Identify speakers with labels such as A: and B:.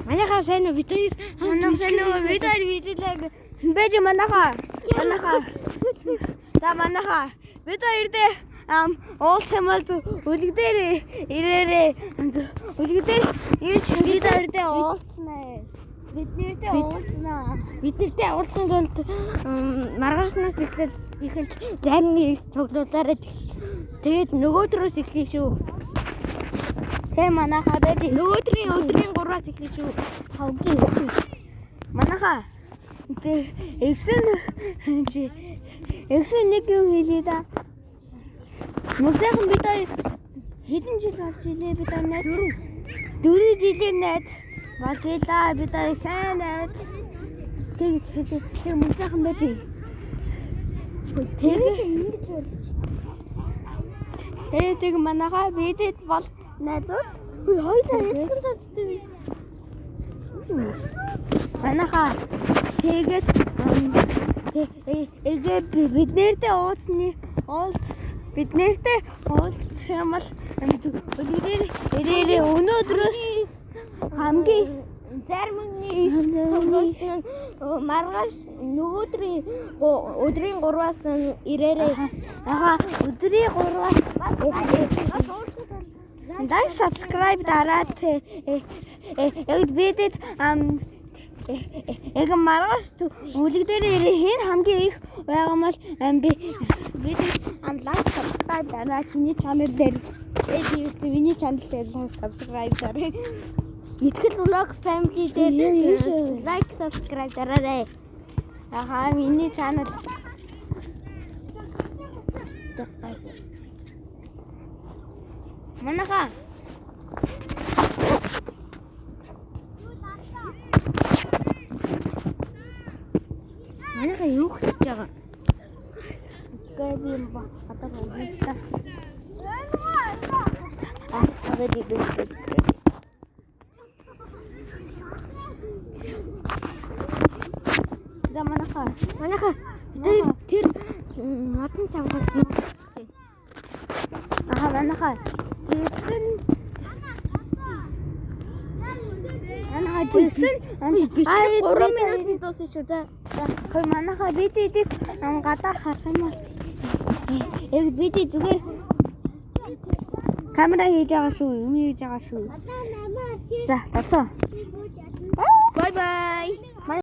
A: Манайхаа сайн уу бид хоёр видеолог байж манайхаа. За манайхаа бид хоёрдээ уулзмал үлэг дээр ирээрээ үлэг дээр ирж бид хоёрдээ уулзнаа. Биднэртэй уулзсан тулд маргаашнаас эхэлж зарны цуглуулаараа тэгээд нөгөөдрөөс эхлэе шүү. Тэ манайхаа байж нөгөөдрийн өдрийн 3-аас эхлэе шүү. Хавгийн манайхаа Эксэн нэг юм хэлээ да. Мөсөйхэн бид хоёр хэдэн жил болж илээ бид найз 4 жилийн найз болж илаа бид хоёр сайн найз. Тэр мөсөйхэн байж. Тэгээд манайхаа бидэд бол найзууд хоёулаа яцхан цацтай. Манайхаа тэгээд бид нэртэй биднэртэй уулзмал ирээрээ өнөөдрөөс хамгийн зармны маргааш нөгөөдрийн өдрийн 3-аас ирээрээ өдрийн 3-аас like subscribe дараад бидэд маргааш үлэг дээр хэн хамгийн их байгаамал бид like subscribe дараад миний channel дээр миний channel дээр subscribe дараа. Итгэл vlog family дээр like subscribe дараарай. Миний channel манайхаа юу хийж байгаа? Гэвэн ба атаа хийчихсэн. Аваад идэх. Да манайхаа тэр матан чамгаас юу хийчихээ? Манайхаа Жиксэн 3 минутын дуусна шүү дээ. Хөөе манайхаа бидийг гадаа харах юм бол бид зүгээр камера хийж байгаа шүү, юм хийж байгаа шүү. За, босоо. Bye bye.